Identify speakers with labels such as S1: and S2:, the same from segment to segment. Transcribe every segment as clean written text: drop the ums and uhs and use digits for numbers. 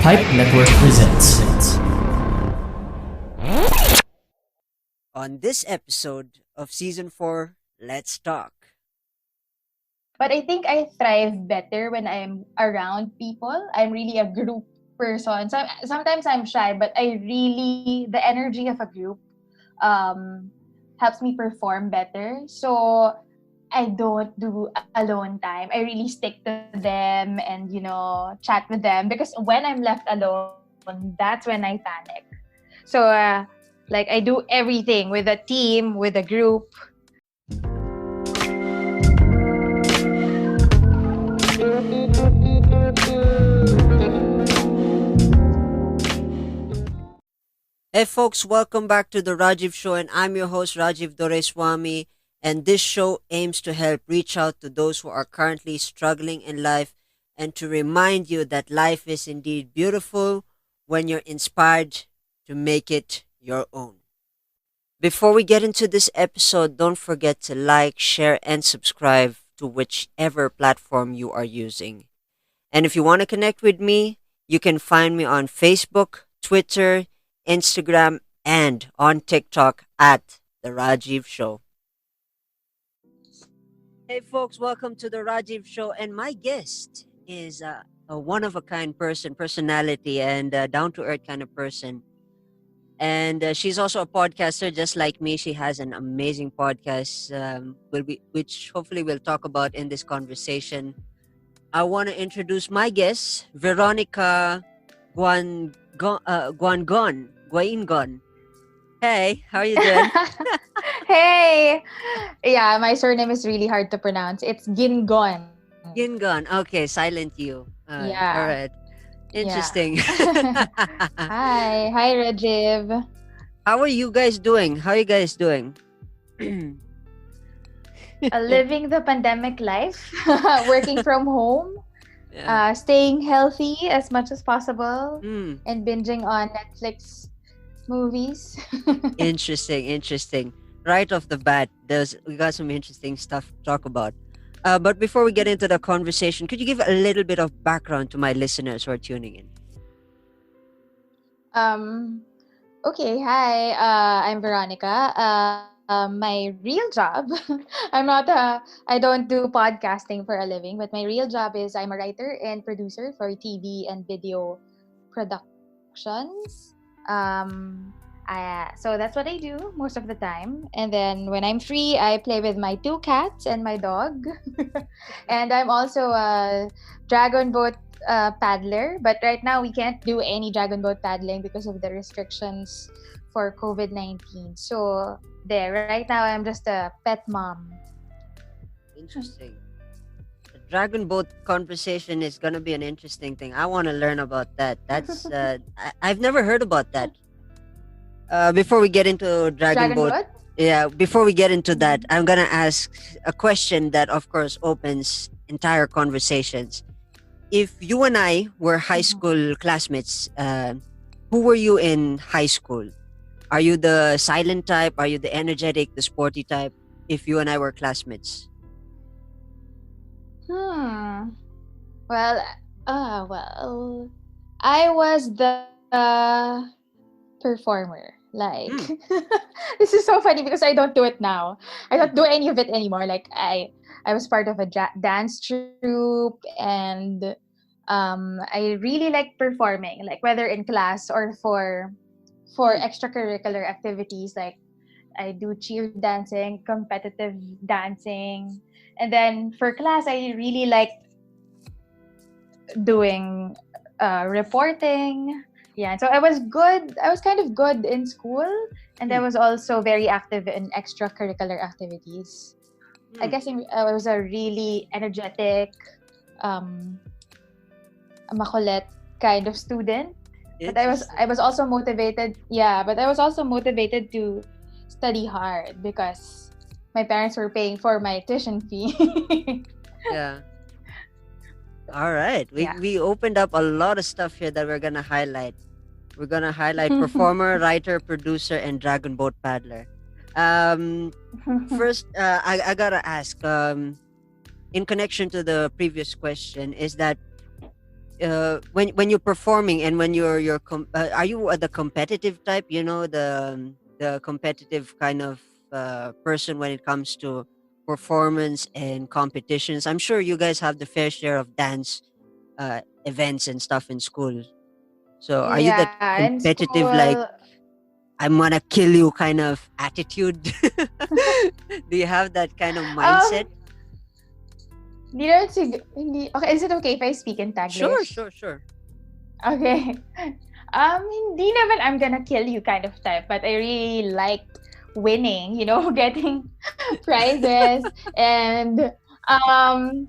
S1: Pipe Network presents.
S2: On this episode of Season 4, Let's Talk.
S3: But I think I thrive better when I'm around people. I'm really a group person. So sometimes I'm shy, but the energy of a group um, helps me perform better. So I don't do alone time. I really stick to them and, chat with them. Because when I'm left alone, that's when I panic. So, I do everything with a team, with a group.
S2: Hey folks, welcome back to the Rajiv Show, and I'm your host Rajiv Doreswamy, and this show aims to help reach out to those who are currently struggling in life and to remind you that life is indeed beautiful when you're inspired to make it your own. Before we get into this episode, don't forget to like, share, and subscribe to whichever platform you are using. And if you want to connect with me, you can find me on Facebook, Twitter, Instagram, and on TikTok at The Rajiv Show. Hey folks, welcome to The Rajiv Show, and my guest is a one-of-a-kind personality, and down-to-earth kind of person. And she's also a podcaster just like me. She has an amazing podcast, which hopefully we'll talk about in this conversation. I want to introduce my guest, Veronica Guingon. Hey, how are you doing?
S3: Hey! Yeah, my surname is really hard to pronounce. It's Guingon.
S2: Guingon. Okay, silent you.
S3: Yeah.
S2: All right. Interesting.
S3: Hi. Hi, Rajiv.
S2: How are you guys doing? How are you guys doing?
S3: Living the pandemic life, working from home,
S2: Yeah.
S3: staying healthy as much as possible,
S2: Mm,
S3: and binging on Netflix movies.
S2: interesting. Right off the bat, we got some interesting stuff to talk about. But before we get into the conversation, could you give a little bit of background to my listeners who are tuning in?
S3: Um, okay, hi. I'm Veronica. My real job, I don't do podcasting for a living, but my real job is I'm a writer and producer for TV and video productions. So that's what I do most of the time. And then when I'm free, I play with my two cats and my dog. And I'm also a dragon boat paddler, but right now we can't do any dragon boat paddling because of the restrictions for COVID-19. So right now I'm just a pet mom.
S2: Interesting. The dragon boat conversation is gonna be an interesting thing. I want to learn about that. That's I've never heard about that. Before we get into dragon
S3: Dragon
S2: boat,
S3: boat?
S2: yeah. Before we get into that, I'm gonna ask a question that, of course, opens entire conversations. If you and I were high
S3: Mhm.
S2: school classmates, who were you in high school? Are you the silent type? Are you the energetic, the sporty type? If you and I were classmates.
S3: Hmm. Well, well, I was the performer. Like,
S2: Hmm.
S3: this is so funny because I don't do it now. I don't do any of it anymore. Like, I was part of a dance troupe, and I really like performing. Like, whether in class or for
S2: Hmm.
S3: extracurricular activities. Like, I do cheer dancing, competitive dancing, and then for class, I really like doing reporting. Yeah, so I was good. I was kind of good in school, and I
S2: Hmm.
S3: was also very active in extracurricular activities. I
S2: Hmm.
S3: guess I was a really energetic, um, makulit kind of student. But I
S2: Interesting.
S3: was also motivated. Yeah, but I was also motivated to study hard because my parents were paying for my tuition fee.
S2: Yeah. All right. We
S3: Yeah.
S2: we opened up a lot of stuff here that we're gonna highlight. We're gonna highlight performer, writer, producer, and dragon boat paddler. Um, First, I gotta ask. In connection to the previous question, is that when you're performing and when are you the competitive type? You know, the competitive kind of person when it comes to performance and competitions. I'm sure you guys have the fair share of dance events and stuff in school. So are you that
S3: Yeah, in
S2: competitive, like
S3: school.
S2: I'm gonna kill you kind of attitude? Do you have that kind of mindset?
S3: Um, di naman hindi, okay, is it okay if I speak in
S2: Sure,
S3: Taglish?
S2: sure, sure.
S3: Okay. Hindi naman I'm gonna kill you kind of type, but I really like winning, getting prizes um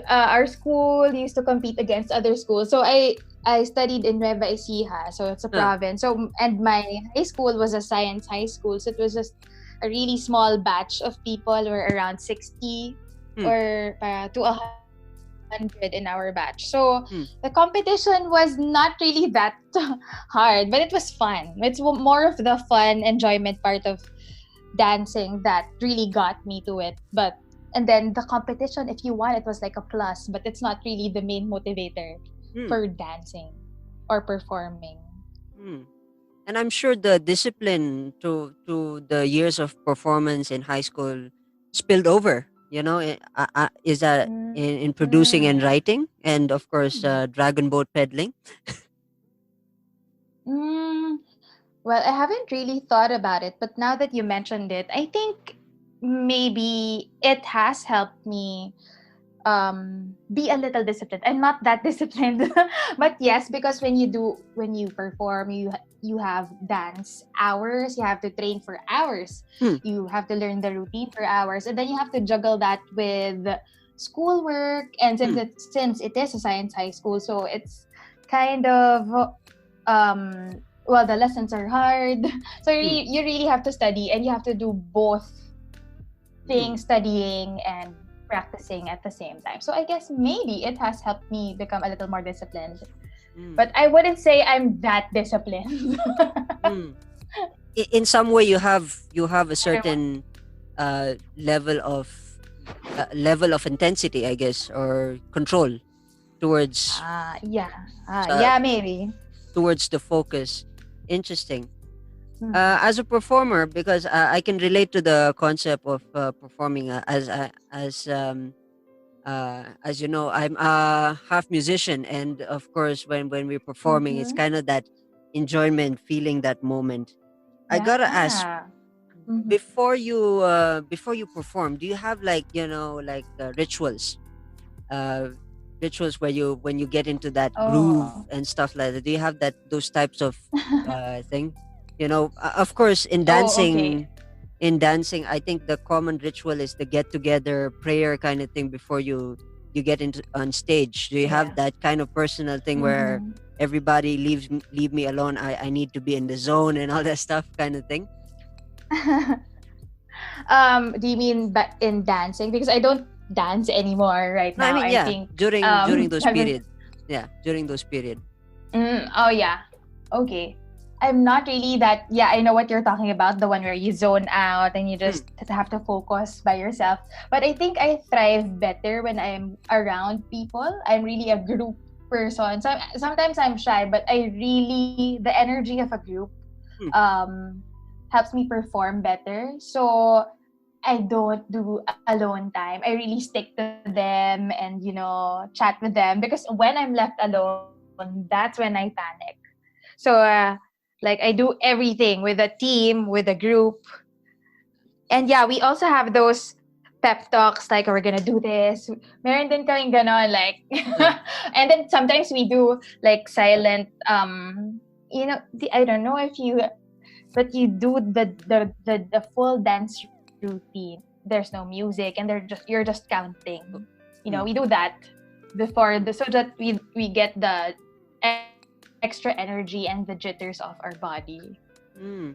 S3: our school used to compete against other schools. So I studied in Nueva Ecija, so it's a
S2: Huh.
S3: province. So and my high school was a science high school, so it was just a really small batch of people. We're around 60
S2: Hmm.
S3: or to 100 in our batch. So the
S2: Hmm.
S3: competition was not really that hard, but it was fun. It's more of the fun enjoyment part of dancing that really got me to it. But and then the competition, if you won, it was like a plus, but it's not really the main motivator
S2: Hmm.
S3: for dancing or performing.
S2: Hmm. And I'm sure the discipline to the years of performance in high school spilled over. You know, is that in producing and
S3: Mm.
S2: writing, and of course, dragon boat peddling.
S3: Mm. Well, I haven't really thought about it, but now that you mentioned it, I think maybe it has helped me be a little disciplined. I'm not that disciplined, but yes, because when you perform, you have dance hours, you have to train for hours,
S2: Hmm.
S3: you have to learn the routine for hours, and then you have to juggle that with schoolwork. And
S2: Hmm.
S3: since it is a science high school, so it's kind of well, the lessons are hard. So
S2: Hmm.
S3: you really have to study, and you have to do both
S2: Hmm.
S3: things, studying and practicing at the same time. So I guess maybe it has helped me become a little more disciplined.
S2: Hmm.
S3: But I wouldn't say I'm that disciplined.
S2: Hmm. In some way, you have a
S3: I don't know.
S2: certain level of intensity, I guess, or control towards
S3: Yeah.
S2: uh,
S3: Yeah, maybe.
S2: towards the focus. Interesting.
S3: Mm-hmm.
S2: As a performer, because I can relate to the concept of performing, as you know, I'm a half musician, and of course, when we're performing, it's
S3: Mm-hmm.
S2: kind of that enjoyment, feeling that moment. I gotta ask,
S3: Yeah. Mm-hmm.
S2: before you perform, do you have, like, like rituals, uh, rituals where you when you get into that groove
S3: Oh.
S2: and stuff like that? Do you have those types of thing? Of course,
S3: Oh, okay.
S2: in dancing, I think the common ritual is the get together prayer kind of thing before you get into on stage. Do you have
S3: Yeah.
S2: that kind of personal thing where
S3: Mm-hmm.
S2: everybody leave me alone? I need to be in the zone and all that stuff kind of thing.
S3: Do you mean in dancing? Because I don't dance anymore right
S2: No, I
S3: now.
S2: mean,
S3: I
S2: yeah,
S3: think
S2: during those
S3: I've been
S2: period. Yeah, during those period.
S3: Oh yeah. Okay. I'm not really that. Yeah, I know what you're talking about. The one where you zone out and you
S2: Hmm.
S3: just have to focus by yourself. But I think I thrive better when I'm around people. I'm really a group person. So sometimes I'm shy, but I really the energy of a group
S2: Hmm.
S3: um helps me perform better. So I don't do alone time. I really stick to them and chat with them, because when I'm left alone, that's when I panic. So like I do everything with a team, with a group. And yeah, we also have those pep talks like we're gonna do this. Meron din kaming ganon, like
S2: Uh,
S3: and then sometimes we do like silent I don't know if you but you do the full dance routine. There's no music and you're just counting. We
S2: hmm.
S3: do that before so that we get the extra energy and the jitters off our body.
S2: Hmm.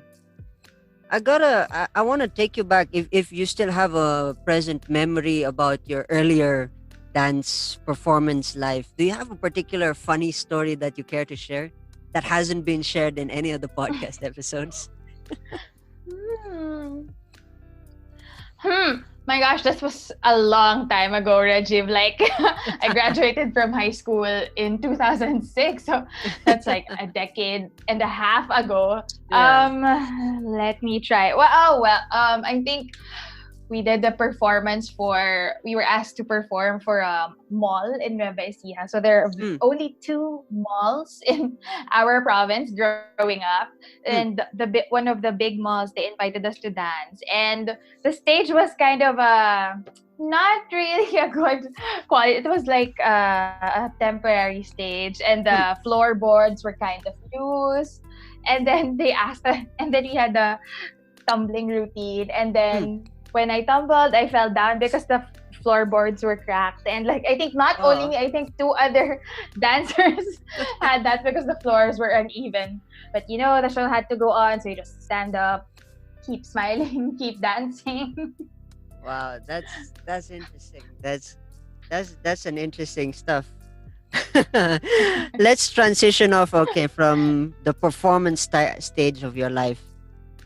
S2: I want to take you back, if you still have a present memory about your earlier dance performance life. Do you have a particular funny story that you care to share that hasn't been shared in any of the podcast episodes?
S3: Hmm. Hmm. My gosh, this was a long time ago, Rajiv. Like, I graduated from high school in 2006, so that's like a decade and a half ago.
S2: Yeah.
S3: Let me try. I think we did the performance for, we were asked to perform for a mall in Nueva Ecija. So there are
S2: Mm,
S3: only two malls in our province growing up. And
S2: mm,
S3: one of the big malls, they invited us to dance. And the stage was kind of not really a good quality. It was like a temporary stage, and the
S2: mm,
S3: floorboards were kind of loose. And then they asked us, and then we had a tumbling routine. And
S2: mm.
S3: then when I tumbled, I fell down because the floorboards were cracked. And like, I think not only
S2: Oh.
S3: me, I think two other dancers had that because the floors were uneven. But the show had to go on, so you just stand up, keep smiling, keep dancing.
S2: Wow, that's interesting. That's an interesting stuff. Let's transition off, okay, from the performance stage of your life.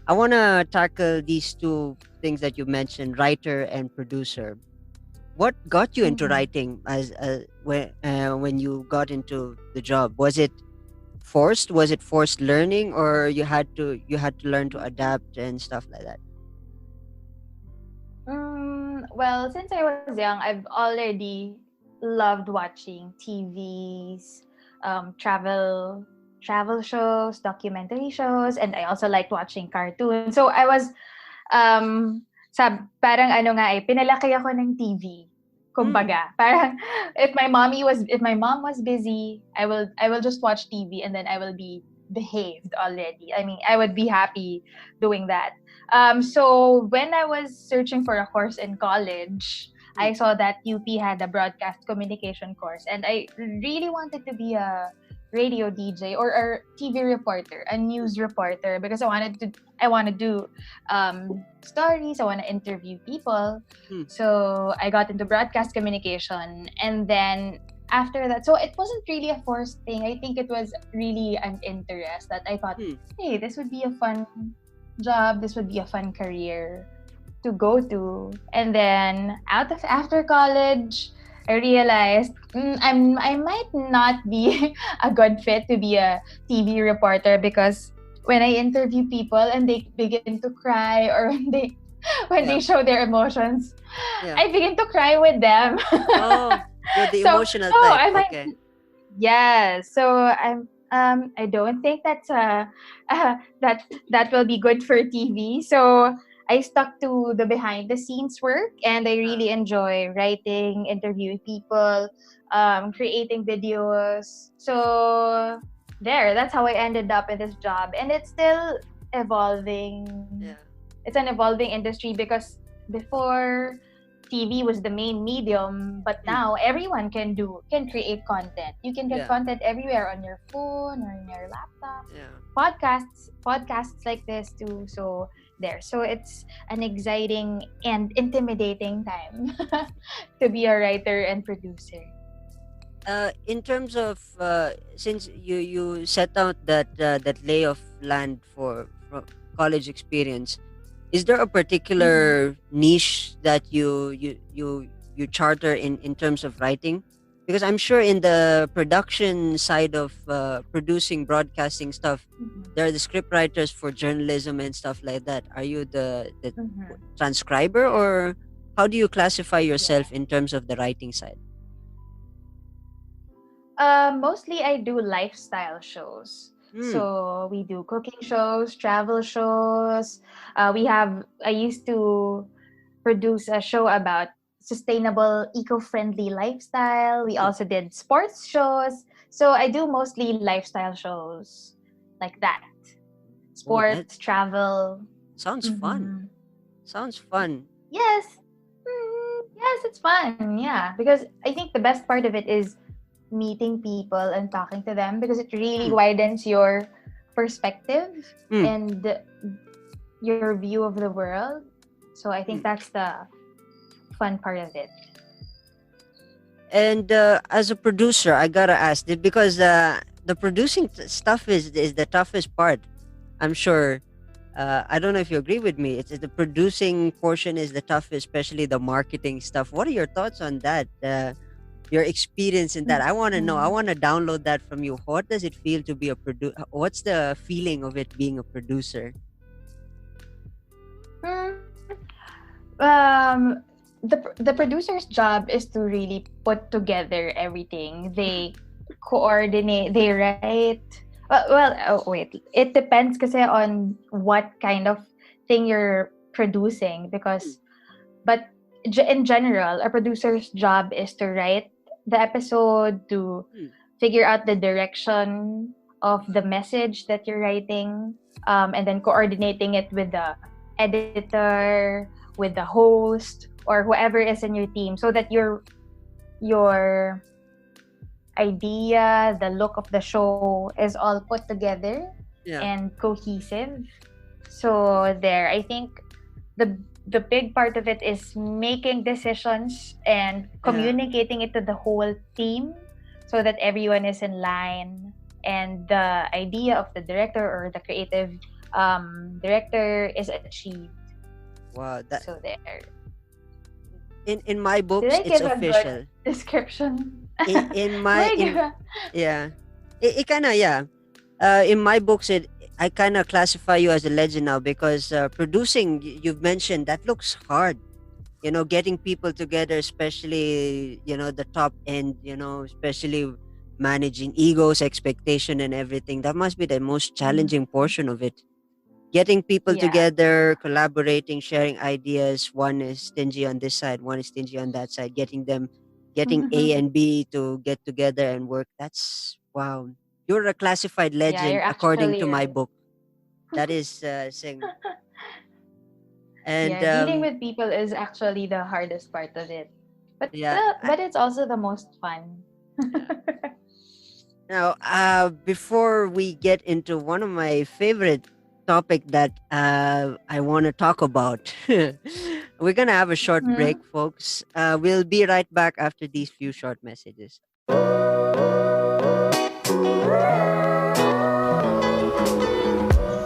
S2: I want to tackle these two things that you mentioned, writer and producer. What got you into
S3: Mhm.
S2: writing as when you got into the job? Was it forced? Was it forced learning, or you had to learn to adapt and stuff like that?
S3: Well, since I was young, I've already loved watching TVs, travel shows, documentary shows, and I also liked watching cartoons. So I was parang ano nga pinalaki ako ng TV.
S2: Mm,
S3: Kumbaga, parang if my mom was busy, I will just watch TV, and then I will be behaved already. I mean, I would be happy doing that. So when I was searching for a course in college,
S2: mm,
S3: I saw that UP had a broadcast communication course, and I really wanted to be a radio DJ or a TV reporter, a news reporter, because I want to do stories. I want to interview people.
S2: mm,
S3: So I got into broadcast communication, and then after that, so it wasn't really a forced thing. I think it was really an interest that I thought,
S2: mm.
S3: hey, this would be a fun job. This would be a fun career to go to. And then after college, I realized I might not be a good fit to be a TV reporter, because when I interview people and they begin to cry, or when they
S2: Yeah,
S3: show their emotions,
S2: yeah.
S3: I begin to cry with them.
S2: Oh, you're the
S3: So
S2: emotional
S3: no,
S2: type.
S3: I might.
S2: Okay.
S3: Yeah, so I don't think that's that will be good for TV. So I stuck to the behind the scenes work, and I
S2: Ah,
S3: really enjoy writing, interviewing people, creating videos. So that's how I ended up in this job, and it's still evolving.
S2: yeah,
S3: It's an evolving industry, because before TV was the main medium, but
S2: mm,
S3: now everyone can create content. You can get
S2: yeah,
S3: content everywhere on your phone or on your laptop.
S2: yeah.
S3: Podcasts like this too. So there. So it's an exciting and intimidating time to be a writer and producer.
S2: In terms of since you set out that lay of land for college experience, is there a
S3: Mm-hmm.
S2: particular niche that you charter in terms of writing? Because I'm sure in the production side of producing broadcasting stuff,
S3: Mm-hmm.
S2: there are the script writers for journalism and stuff like that. Are you the
S3: Mm-hmm.
S2: transcriber, or how do you classify
S3: Yeah.
S2: yourself in terms of the writing side?
S3: Mostly I do lifestyle shows.
S2: Hmm.
S3: So we do cooking shows, travel shows. I used to produce a show about sustainable, eco-friendly lifestyle. We
S2: Hmm.
S3: also did sports shows. So I do mostly lifestyle shows like that.
S2: Oh, that
S3: Sports, travel.
S2: sounds fun.
S3: Mm-hmm.
S2: Sounds fun.
S3: Yes. Yes, it's fun. Yeah, because I think the best part of it is meeting people and talking to them, because it really
S2: Hmm.
S3: widens your perspective
S2: Hmm.
S3: and your view of the world. So I think
S2: Hmm.
S3: that's the fun part of it.
S2: And as a producer, I gotta ask it because the producing stuff is the toughest part. I'm sure. I don't know if you agree with me. It's the producing portion is the toughest, especially the marketing stuff. What are your thoughts on that? Your experience in that? I want to know. I
S3: Mhm.
S2: want to download that from you. What does it feel to be a producer? What's the feeling of it being a producer?
S3: Hmm. The producer's job is to really put together everything. They coordinate, they write. Oh wait, it depends kasi on what kind of thing you're producing because but in general, a producer's job is to write the episode, to
S2: Hmm.
S3: figure out the direction of the message that you're writing, and then coordinating it with the editor, with the host, or whoever is in your team, so that your idea, the look of the show is all put together
S2: Yeah.
S3: and cohesive. So there, I think the big part of it is making decisions and
S2: Yeah.
S3: communicating it to the whole team so that everyone is in line and the idea of the director or the creative director is achieved.
S2: Wow. That
S3: So there.
S2: in my
S3: Did
S2: books,
S3: I
S2: it's
S3: give a good
S2: official.
S3: description?
S2: In
S3: Did
S2: my
S3: I give
S2: in
S3: a...
S2: yeah, it kind of yeah. In my books, it I kind of classify you as a legend now because producing. You've mentioned that looks hard. Getting people together, especially the top end. Especially managing egos, expectation, and everything. That must be the most challenging
S3: Mhm.
S2: portion of it. Getting people
S3: Yeah.
S2: together, collaborating, sharing ideas. One is stingy on this side, one is stingy on that side. Getting A and B to get together and work. That's wow. You're a classified
S3: Yeah, you're
S2: legend according
S3: actually
S2: to my
S3: right.
S2: book. That is saying, and
S3: Yeah, dealing with people is actually the hardest part of it. But
S2: yeah,
S3: but it's also the most fun.
S2: yeah. Now, before we get into one of my favorite topic that I want to talk about, we're gonna have a short break,
S3: Mhm.
S2: folks. We'll be right back after these few short messages.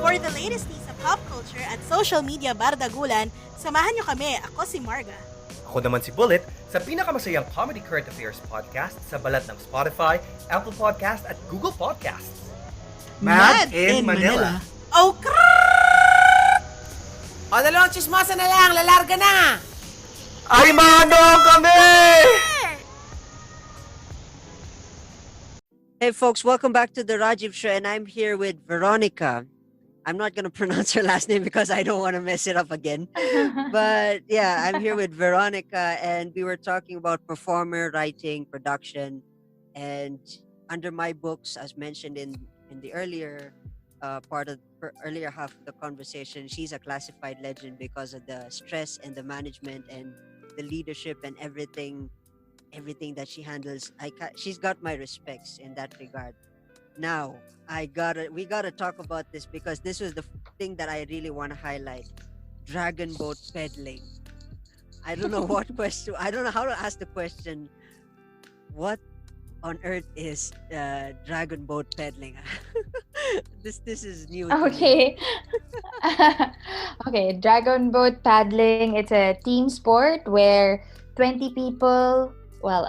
S4: For the latest news sa pop culture at social media bardagulan, samahan nyo kami. Ako si Marga.
S5: Ako naman si Bullet sa pinakamasayang comedy current affairs podcast sa balat ng Spotify, Apple Podcast at Google Podcasts.
S4: Mad in Manila. Oh,
S6: O, dalawang chismosa na lang, lalarga na!
S5: Ay, manong kami!
S2: Hey, folks, welcome back to the Rajiv Show, and I'm here with Veronica. I'm not gonna pronounce her last name because I don't want to mess it up again. But yeah, I'm here with Veronica, and we were talking about performer writing, production, and under my books, as mentioned in the earlier part of earlier half of the conversation, she's a classified legend because of the stress and the management and the leadership and everything that she handles. She's got my respects in that regard. Now, we gotta talk about this because this was the thing that I really want to highlight. Dragon boat peddling. I don't know what question. I don't know how to ask the question. What on earth is dragon boat peddling? This is new to me.
S3: Okay. Okay, dragon boat paddling, it's a team sport where 20 people, well,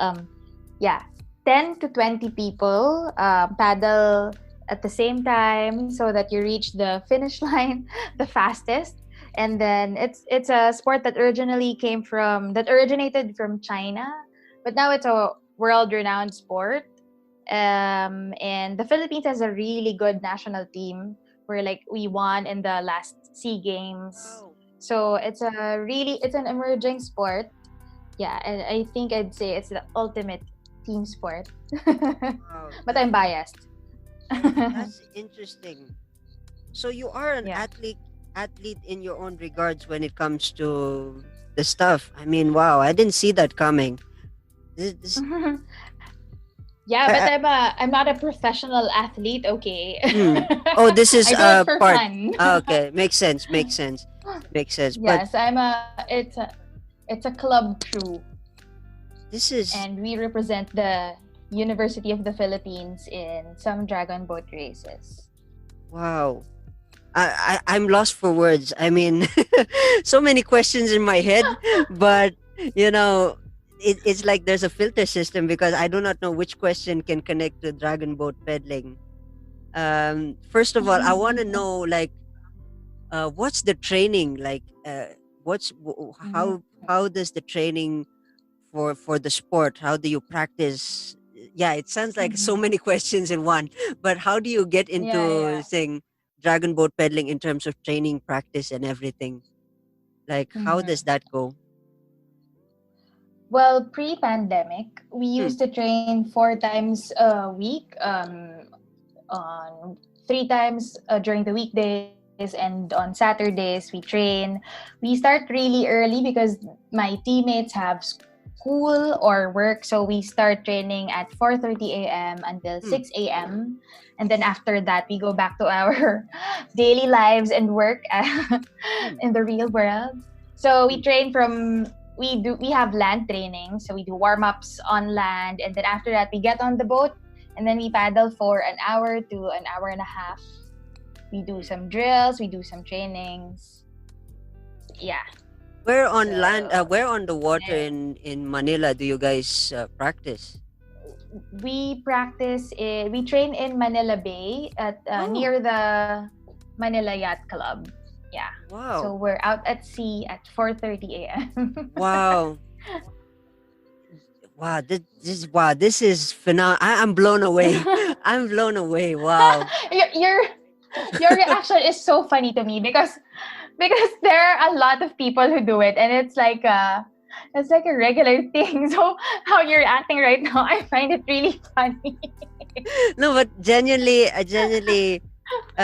S3: yeah, 10 to 20 people paddle at the same time so that you reach the finish line the fastest. And then it's a sport that originated from China, but now it's a world renowned sport. And the Philippines has a really good national team where like we won in the last SEA Games.
S2: Wow.
S3: So it's an emerging sport. Yeah, and I think I'd say it's the ultimate team sport.
S2: Wow.
S3: But I'm biased.
S2: That's interesting. So you are an
S3: Yeah.
S2: athlete in your own regards when it comes to the stuff. I mean, wow, I didn't see that coming. This,
S3: Yeah, but
S2: I,
S3: I'm not a professional athlete, okay?
S2: Hmm. Oh, this is
S3: I do it for
S2: part.
S3: fun.
S2: Okay, makes sense. Makes sense. Makes sense. But
S3: Yes, it's a club crew,
S2: this is
S3: and we represent the University of the Philippines in some dragon boat races.
S2: wow. I'm lost for words. I mean, so many questions in my head, but you know, it's like there's a filter system because I do not know which question can connect to dragon boat peddling. First of all, I want to know like, what's the training like? How does the training for the sport? How do you practice? Yeah, it sounds like so many questions in one. But how do you get
S3: Yeah,
S2: into
S3: yeah.
S2: saying dragon boat pedaling in terms of training, practice, and everything? Like, how does
S3: Mm-hmm.
S2: that go?
S3: Well, pre-pandemic, we
S2: Hmm.
S3: used to train 4 times a week, on 3 times during the weekdays, and on Saturdays we train. We start really early because my teammates have school or work, so we start training at 4:30 a.m. until
S2: Hmm.
S3: 6 a.m. And then after that, we go back to our daily lives and work
S2: Hmm.
S3: in the real world. So
S2: Hmm.
S3: we train from we have land training, so we do warm-ups on land, and then after that we get on the boat, and then we paddle for an hour to an hour and a half. We do
S2: Hmm.
S3: some drills, we do some trainings. Yeah.
S2: Where on land?
S3: So
S2: Where on the water
S3: there.
S2: in Manila do you guys practice?
S3: We practice we train in Manila Bay at
S2: Oh,
S3: near the Manila Yacht Club. Yeah. So
S2: wow,
S3: we're out at sea at 4:30 a.m.
S2: wow, wow! This is phenomenal. I'm blown away. I'm blown away. Wow.
S3: your, your your reaction is so funny to me because there are a lot of people who do it, and it's like a regular thing. So how you're acting right now, I find it really funny.
S2: No, but genuinely,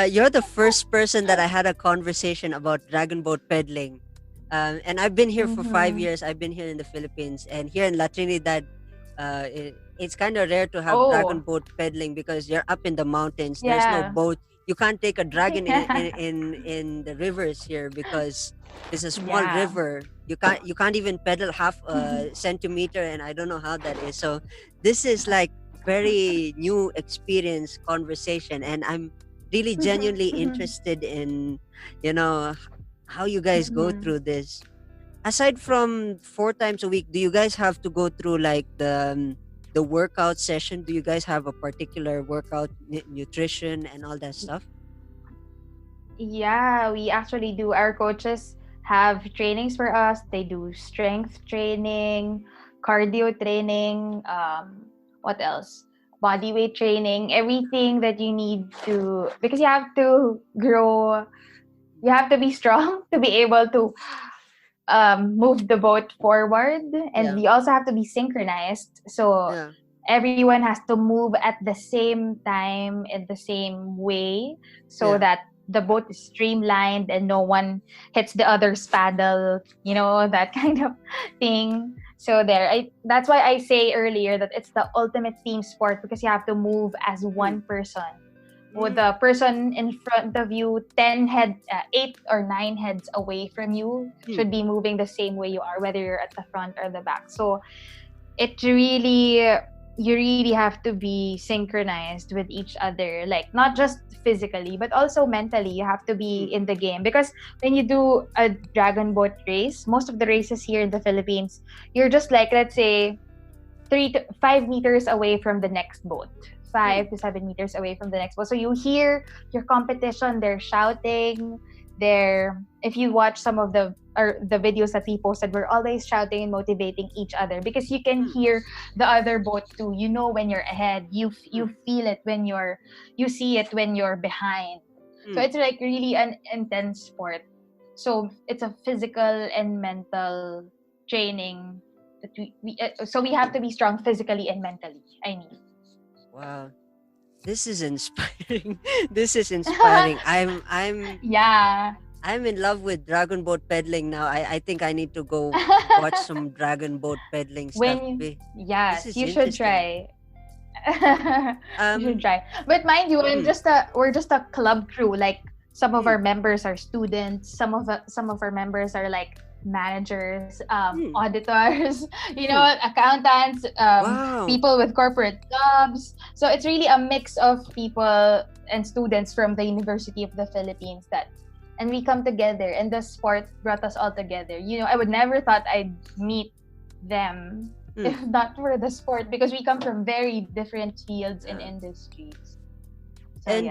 S2: you're the first person that I had a conversation about dragon boat peddling. And I've been here for five
S3: Mm-hmm.
S2: years. I've been here in the Philippines, and here in La Trinidad, it's kind of rare to have dragon
S3: Oh,
S2: boat peddling because you're up in the mountains. There's no
S3: yeah.
S2: boat. You can't take a dragon
S3: Yeah.
S2: in the rivers here because it's a small
S3: Yeah.
S2: river. You can't even pedal half a centimeter, and I don't know how that is. So this is like very new experience conversation, and I'm really genuinely interested in you know how you guys go
S3: Mhm.
S2: through this. Aside from 4 times a week, do you guys have to go through like the workout session? Do you guys have a particular workout, nutrition, and all that stuff?
S3: Yeah, we actually do. Our coaches have trainings for us. They do strength training, cardio training, what else? Body weight training, everything that you need to, because you have to grow, you have to be strong to be able to move the boat forward, and
S2: Yeah,
S3: you also have to be synchronized. So
S2: yeah,
S3: everyone has to move at the same time in the same way so
S2: yeah.
S3: that the boat is streamlined and no one hits the other's paddle, that kind of thing. So that's why I say earlier that it's the ultimate team sport, because you have to move as
S2: Hmm.
S3: one person. With
S2: Mm.
S3: the person in front of you 8 or 9 heads away from you
S2: Hmm.
S3: should be moving the same way you are, whether you're at the front or the back. So it really you really have to be synchronized with each other, like not just physically but also mentally. You have to be
S2: Hmm.
S3: in the game, because when you do a dragon boat race, most of the races here in the Philippines, you're just like, let's say, 3 to 5 meters away from the next boat,
S2: Hmm.
S3: 5 to 7 meters away from the next boat. So you hear your competition, they're shouting. If you watch some of the videos that we posted, we're always shouting and motivating each other, because you can
S2: Hmm.
S3: hear the other boat too. You know when you're ahead.
S2: Hmm.
S3: You feel it when you see it when you're behind. So
S2: Hmm.
S3: it's like really an intense sport. So it's a physical and mental training that so we have to be strong physically and mentally. I mean.
S2: Wow, this is inspiring. This is inspiring.
S3: Yeah.
S2: I'm in love with dragon boat peddling now. I think I need to go watch some dragon boat peddling stuff. This
S3: Yes,
S2: is
S3: you should
S2: interesting.
S3: try. You should
S2: Um.
S3: try. But mind you,
S2: Hmm.
S3: we're just a club crew. Like some of
S2: Hmm.
S3: our members are students. Some of our members are like managers,
S2: Hmm.
S3: auditors, accountants,
S2: Wow.
S3: people with corporate jobs. So it's really a mix of people and students from the University of the Philippines and we come together, and the sport brought us all together. I would never thought I'd meet them if not for the sport, because we come from very different fields and industries. So
S2: And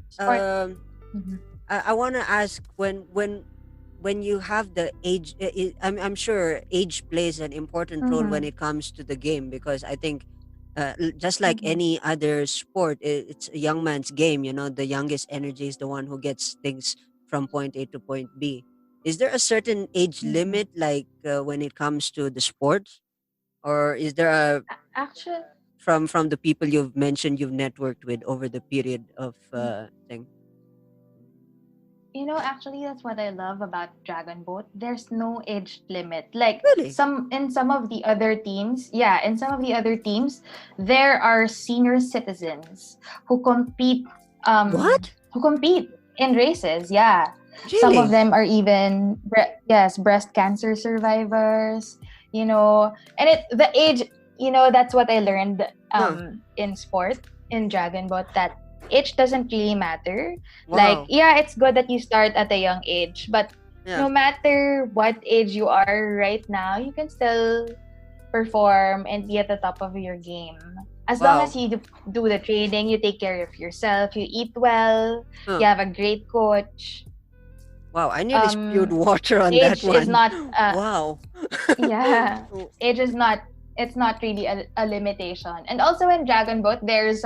S3: sport.
S2: um,
S3: Mhm.
S2: I want to ask, when you have the age, I'm sure age plays an important role when
S3: Mhm.
S2: it comes to the game, because I think just like
S3: Mhm.
S2: any other sport, it's a young man's game. The youngest energy is the one who gets things from point A to point B. Is there a certain age
S3: Mhm.
S2: limit, like when it comes to the sports, or is there a
S3: Actually,
S2: from the people you've mentioned you've networked with over the period of thing?
S3: actually, that's what I love about Dragon Boat. There's no age limit. Like
S2: Really?
S3: some of the other teams, yeah, in some of the other teams, there are senior citizens who compete
S2: What?
S3: in races. Yeah. Some of
S2: Really?
S3: them are even breast cancer survivors, and the age, that's what I learned
S2: Huh.
S3: in sport in Dragon Boat, that age doesn't really matter. Like,
S2: Wow.
S3: yeah, it's good that you start at a young age, but
S2: Yeah.
S3: no matter what age you are right now, you can still perform and be at the top of your game. As long as
S2: Wow.
S3: you do the training, you take care of yourself, you eat well,
S2: Huh.
S3: you have a great coach.
S2: Wow. I nearly spewed
S3: Um,
S2: water on that
S3: age is
S2: one.
S3: not,
S2: Wow.
S3: yeah,
S2: Oh,
S3: age is not, it's not really a limitation. And also in Dragon Boat, there's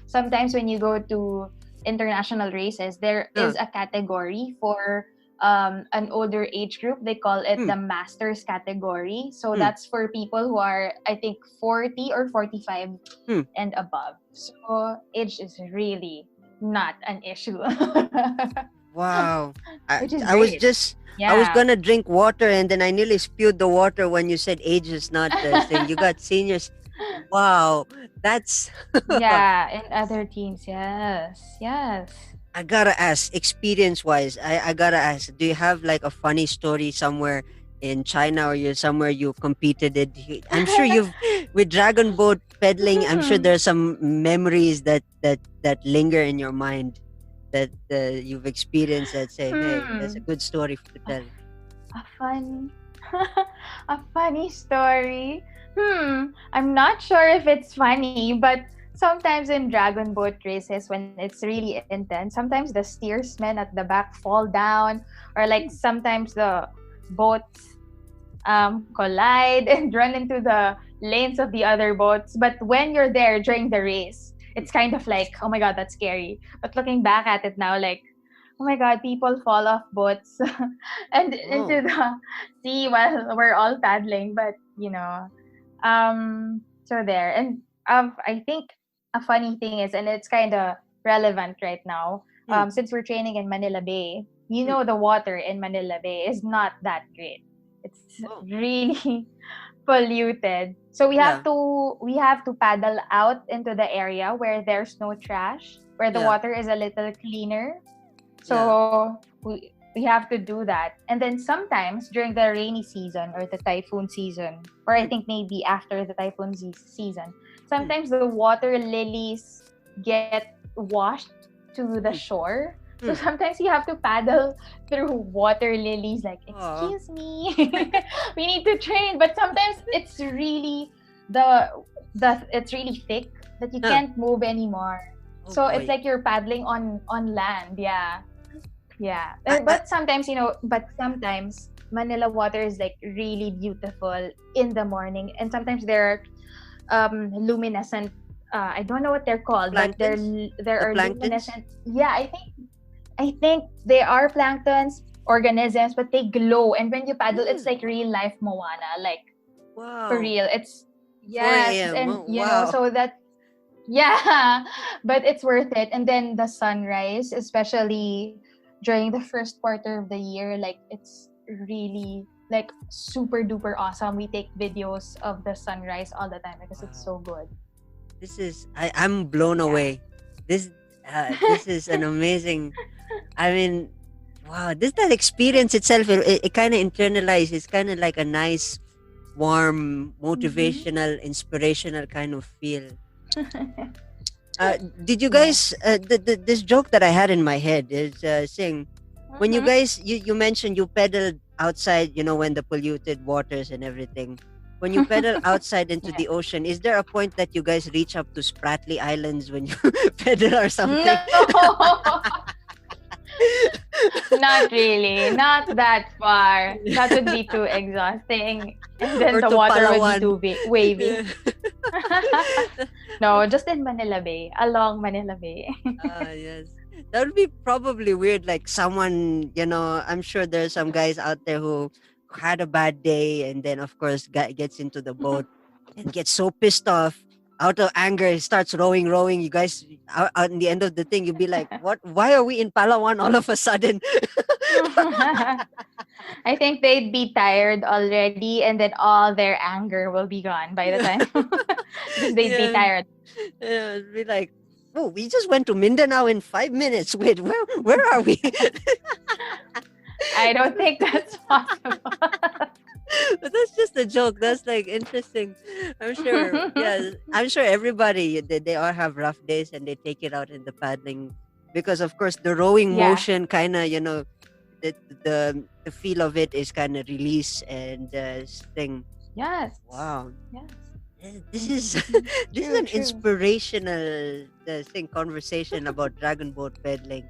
S3: sometimes when you go to international races, there
S2: huh.
S3: is a category for an older age group. They call it
S2: Hmm.
S3: the masters category. So
S2: Hmm.
S3: that's for people who are, I think, 40 or 45
S2: Hmm.
S3: and above. So age is really not an issue.
S2: Wow. I
S3: Which is
S2: I was
S3: great.
S2: just I was
S3: Yeah.
S2: gonna drink water, and then I nearly spewed the water when you said age is not the thing. You got seniors. Wow. That's
S3: Yeah, in other teams, yes, yes.
S2: I gotta ask, experience wise, I gotta ask, do you have like a funny story somewhere in China, or you somewhere you competed it? I'm sure you've with Dragon Boat pedaling. I'm sure
S3: Hmm.
S2: there's some memories that linger in your mind that you've experienced that say, hey, that's a
S3: Hmm.
S2: good story to
S3: A,
S2: tell.
S3: a funny, a funny story. I'm not sure if it's funny, but sometimes in Dragon Boat races, when it's really intense, sometimes the steersmen at the back fall down, or like sometimes the boats collide and run into the lanes of the other boats. But when you're there during the race, it's kind of like, oh my god, that's scary. But looking back at it now, like, oh my god, people fall off boats and
S2: Oh,
S3: into the sea while we're all paddling. But so there. And I think a funny thing is, and it's kind of relevant right now,
S2: hmm,
S3: since we're training in Manila Bay,
S2: hmm.
S3: the water in Manila Bay is not that great. It's
S2: Oh,
S3: really polluted. So
S2: yeah,
S3: we have to paddle out into the area where there's no trash, where the
S2: yeah,
S3: water is a little cleaner.
S2: yeah.
S3: So we have to do that. And then sometimes during the rainy season or the typhoon season, or I
S2: Hmm,
S3: think maybe after the typhoon season,
S2: hmm,
S3: sometimes the water lilies get washed to the
S2: hmm,
S3: shore. So
S2: hmm.
S3: sometimes you have to paddle through water lilies, like,
S2: Aw.
S3: excuse me, we need to train. But sometimes it's really it's really thick that you
S2: Huh.
S3: can't move anymore.
S2: Oh
S3: So it's
S2: boy.
S3: like you're paddling on land. Yeah. Yeah.
S2: I
S3: But sometimes, Manila water is like really beautiful in the morning. And sometimes there are luminescent, I don't know what they're called, but
S2: planktons?
S3: there
S2: The
S3: are
S2: planktons?
S3: luminescent. Yeah, I think they are planktons, organisms, but they glow. And when you paddle, it's
S2: Hmm.
S3: like real life Moana, like for
S2: Wow.
S3: real. It's
S2: 4
S3: yes,
S2: a.m.
S3: and
S2: Oh, wow.
S3: so that yeah, but it's worth it. And then the sunrise, especially during the first quarter of the year, like it's really like super duper awesome. We take videos of the sunrise all the time because it's
S2: Wow.
S3: so good.
S2: I'm blown
S3: Yeah.
S2: away. This this is an amazing. I mean, Wow, that experience itself, it kind of internalized. It's kind of like a nice, warm,
S3: Mhm.
S2: motivational, inspirational kind of feel. Did you
S3: Yes.
S2: guys? This joke that I had in my head is saying, when you
S3: Mhm.
S2: guys, you mentioned you pedaled outside, when the polluted waters and everything. When you pedal outside into
S3: Yes.
S2: the ocean, is there a point that you guys reach up to Spratly Islands when you pedal or something?
S3: No, not really. Not that far. That would be too exhausting. And then
S2: Or
S3: the
S2: to
S3: water would be
S2: Palawan?
S3: too wavy.
S2: Yeah.
S3: No, just in Manila Bay, along Manila Bay.
S2: Yes. That would be probably weird. Like someone, I'm sure there's some guys out there who had a bad day and then, of course, gets into the boat and gets so pissed off. Out of anger, he starts rowing, rowing. You guys, out in the end of the thing, you'd be like, "What? Why are we in Palawan all of a sudden?"
S3: I think they'd be tired already, and then all their anger will be gone by the
S2: Yeah,
S3: time because they'd be
S2: yeah,
S3: tired.
S2: yeah. It'd be like, "Oh, we just went to Mindanao in 5 minutes. Wait, where are we?"
S3: I don't think that's possible.
S2: But that's just a joke. That's like interesting. I'm sure. Yeah, I'm sure everybody they all have rough days and they take it out in the paddling because of course the rowing
S3: Yeah.
S2: motion kind of the the feel of it is kind of release and thing.
S3: Yes.
S2: Wow.
S3: Yes.
S2: This is this is
S3: True,
S2: an
S3: true.
S2: inspirational thing conversation about dragon boat pedaling.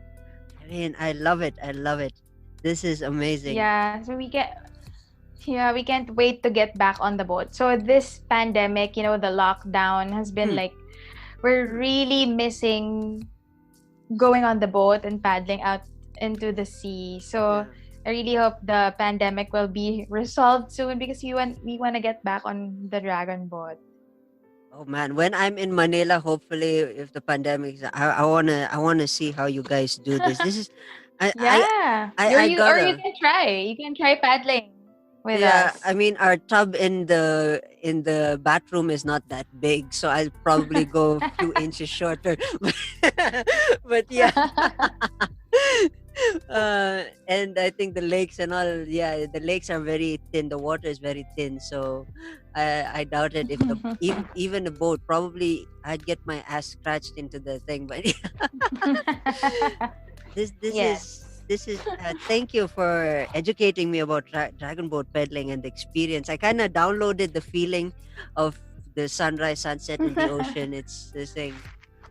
S2: I mean, I love it. I love it. This is amazing.
S3: Yeah, so we can't wait to get back on the boat. So this pandemic, the lockdown has been
S2: Hmm.
S3: like we're really missing going on the boat and paddling out into the sea. So
S2: Yeah.
S3: I really hope the pandemic will be resolved soon because we want to get back on the dragon boat.
S2: Oh man, when I'm in Manila, hopefully, if the pandemic, I wanna see how you guys do this. This is, I, I,
S3: Yeah.
S2: I
S3: Or you
S2: gotta.
S3: can try. You can try paddling with
S2: Yeah, I
S3: us.
S2: mean, our tub in the bathroom is not that big, so I'll probably go a few inches shorter. But yeah, and I think the lakes and all, yeah, the lakes are very thin. The water is very thin, so I doubt it. If the even the boat, probably I'd get my ass scratched into the thing. But this this
S3: Yes.
S2: is this is thank you for educating me about dragon boat pedaling and the experience. I kind of downloaded the feeling of the sunrise sunset in the ocean. It's this thing.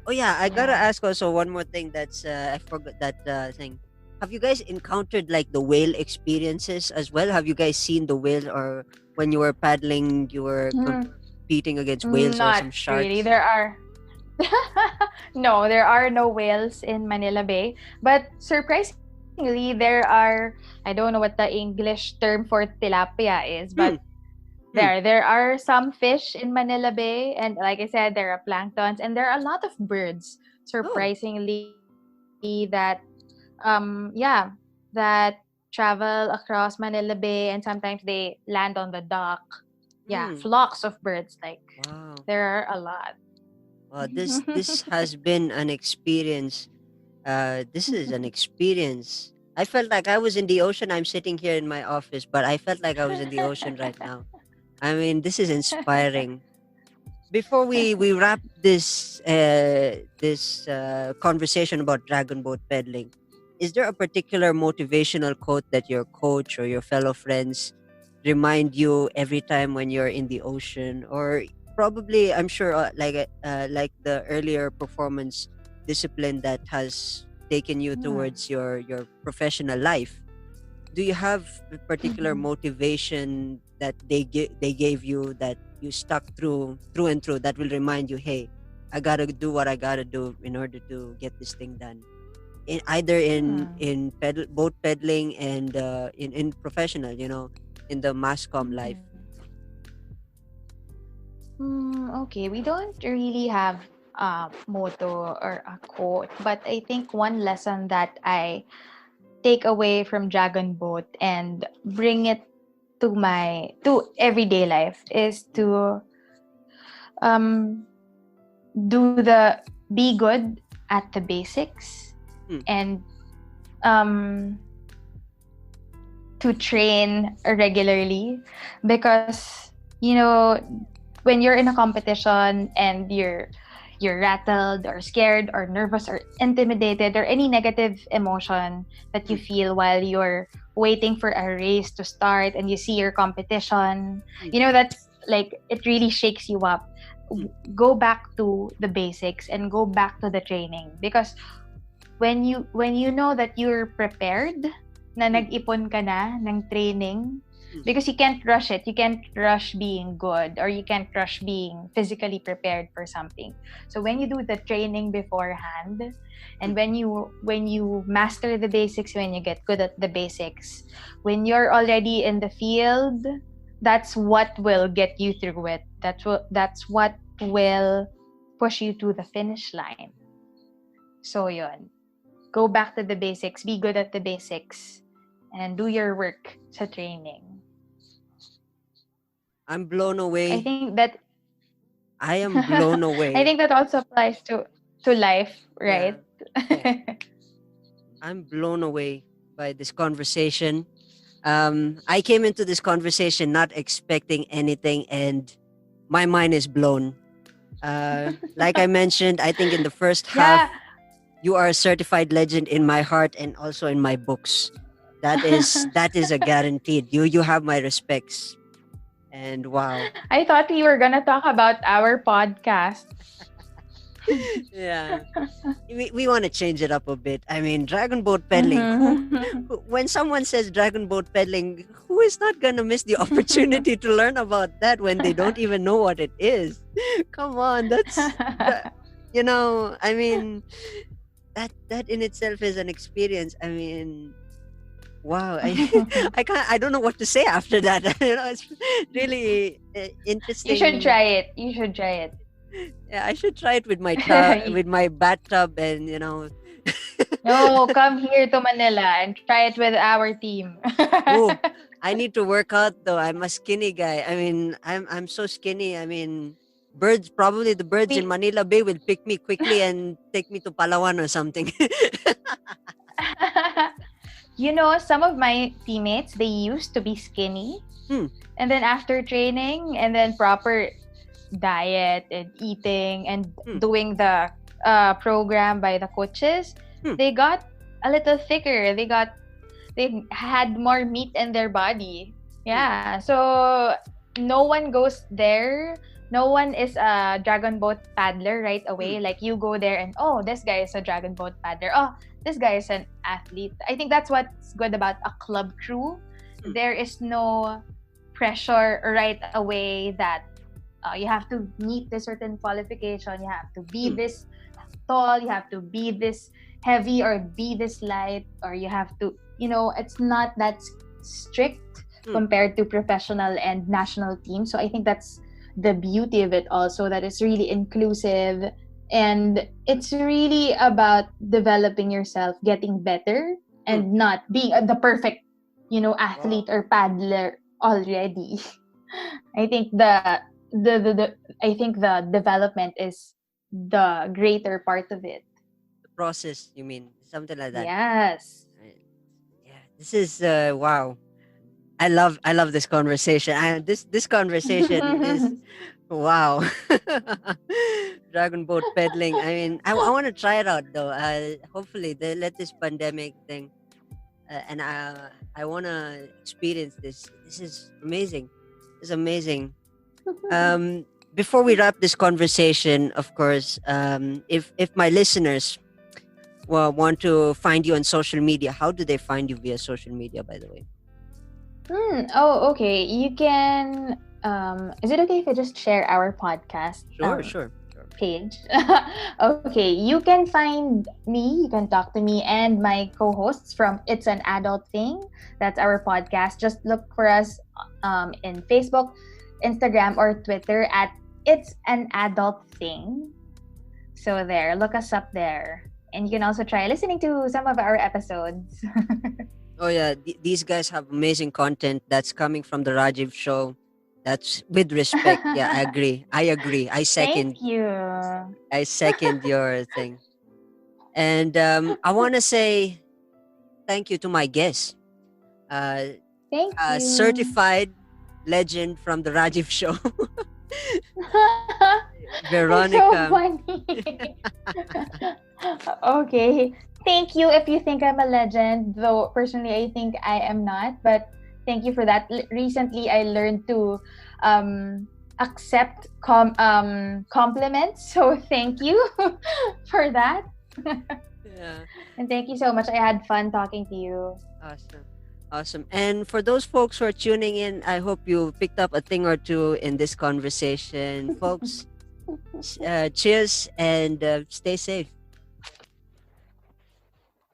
S2: Oh yeah, I gotta
S3: Yeah.
S2: ask also one more thing. That's I forgot that thing. Have you guys encountered like the whale experiences as well? Have you guys seen the whale, or when you were paddling you were
S3: Mm,
S2: competing against whales or
S3: not
S2: some
S3: really.
S2: sharks?
S3: There are no, there are no whales in Manila Bay, but surprisingly, there are. I don't know what the English term for tilapia is, but
S2: Hmm. Hmm.
S3: there are some fish in Manila Bay, and like I said, there are planktons, and there are a lot of birds.
S2: Oh.
S3: Surprisingly, that travel across Manila Bay, and sometimes they land on the dock. Yeah,
S2: Hmm.
S3: flocks of birds. Like
S2: Wow.
S3: there are a lot.
S2: This has been an experience. This is an experience. I felt like I was in the ocean. I'm sitting here in my office, but I felt like I was in the ocean right now. I mean, this is inspiring. Before we wrap this conversation about dragon boat pedaling, is there a particular motivational quote that your coach or your fellow friends remind you every time when you're in the ocean, or probably I'm sure like the earlier performance discipline that has taken you
S3: Hmm.
S2: towards your professional life? Do you have a particular
S3: Mhm.
S2: motivation that they gave you that you stuck through and through, that will remind you, hey, I gotta do what I gotta do in order to get this thing done, either
S3: Hmm.
S2: boat peddling and in professional, in the mass comm life.
S3: Mhm. Okay, we don't really have a motto or a quote, but I think one lesson that I take away from Dragon Boat and bring it to everyday life is to um be good at the basics
S2: Hmm.
S3: and um to train regularly because you know when you're in a competition and you're rattled or scared or nervous or intimidated or any negative emotion that you feel while you're waiting for a race to start and you see your competition, that's like it really shakes you up. Go back to the basics and go back to the training because when you know that you're prepared na nag-ipon ka na ng training because you can't rush it. You can't rush being good or you can't rush being physically prepared for something. So when you do the training beforehand and when you master the basics, when you get good at the basics, when you're already in the field, that's what will get you through it. That's what will push you to the finish line. So yun. Go back to the basics, be good at the basics, and do your work sa training.
S2: I'm blown away.
S3: I think that
S2: I am blown away.
S3: I think that also applies to life, right?
S2: Yeah. I'm blown away by this conversation. I came into this conversation not expecting anything, and my mind is blown. Like I mentioned, I think in the first half, you are a certified legend in my heart and also in my books. That is a guaranteed. You have my respects. And wow.
S3: I thought we were gonna talk about our podcast.
S2: Yeah. We want to change it up a bit. I mean, dragon boat peddling. When someone says dragon boat peddling, who is not going to miss the opportunity to learn about that when they don't even know what it is? Come on, I mean, that in itself is an experience. I mean, wow, I don't know what to say after that. It's really interesting.
S3: You should try it.
S2: Yeah, I should try it with my with my bathtub and
S3: No, come here to Manila and try it with our team.
S2: Oh, I need to work out though. I'm a skinny guy. I mean, I'm so skinny. I mean, probably the birds in Manila Bay will pick me quickly and take me to Palawan or something.
S3: Some of my teammates, they used to be skinny. And then after training and then proper diet and eating and doing the program by the coaches, they got a little thicker. They had more meat in their body. Yeah. So no one goes there. No one is a dragon boat paddler right away. Like you go there and this guy is a dragon boat paddler. Oh, this guy is an athlete. I think that's what's good about a club crew. There is no pressure right away that you have to meet this certain qualification. You have to be this tall. You have to be this heavy or be this light. Or you have to, it's not that strict compared to professional and national teams. So I think that's the beauty of it also, that it's really inclusive. And it's really about developing yourself, getting better, and not being the perfect, athlete or paddler already. I think the development is the greater part of it.
S2: The process, you mean? Something like that.
S3: Yes.
S2: Yeah. This is wow. I love this conversation. This conversation is wow. Dragon boat peddling. I mean, I want to try it out though. Hopefully they let this pandemic thing, and I want to experience this. This is amazing. It's amazing. Before we wrap this conversation, of course, if my listeners want to find you on social media, how do they find you via social media? By the way.
S3: Okay. You can. Is it okay if I just share our podcast?
S2: Sure.
S3: Page. Okay, you can find me, you can talk to me and my co-hosts from It's an Adult Thing. That's our podcast. Just look for us in Facebook, Instagram, or Twitter at It's an Adult Thing. So there, look us up there. And you can also try listening to some of our episodes.
S2: Oh yeah, these guys have amazing content that's coming from the Rajiv show. That's with respect. Yeah, I agree. I second.
S3: Thank you.
S2: I second your thing. And I want to say thank you to my guests.
S3: Thank you.
S2: certified legend from the Rajiv show,
S3: It's so
S2: Veronica.
S3: funny. Okay. Thank you if you think I'm a legend, though personally I think I am not, but thank you for that. Recently I learned to accept compliments, so thank you for that.
S2: Yeah.
S3: And thank you so much. I had fun talking to you.
S2: Awesome. Awesome. And for those folks who are tuning in, I hope you picked up a thing or two in this conversation. Folks, cheers and stay safe.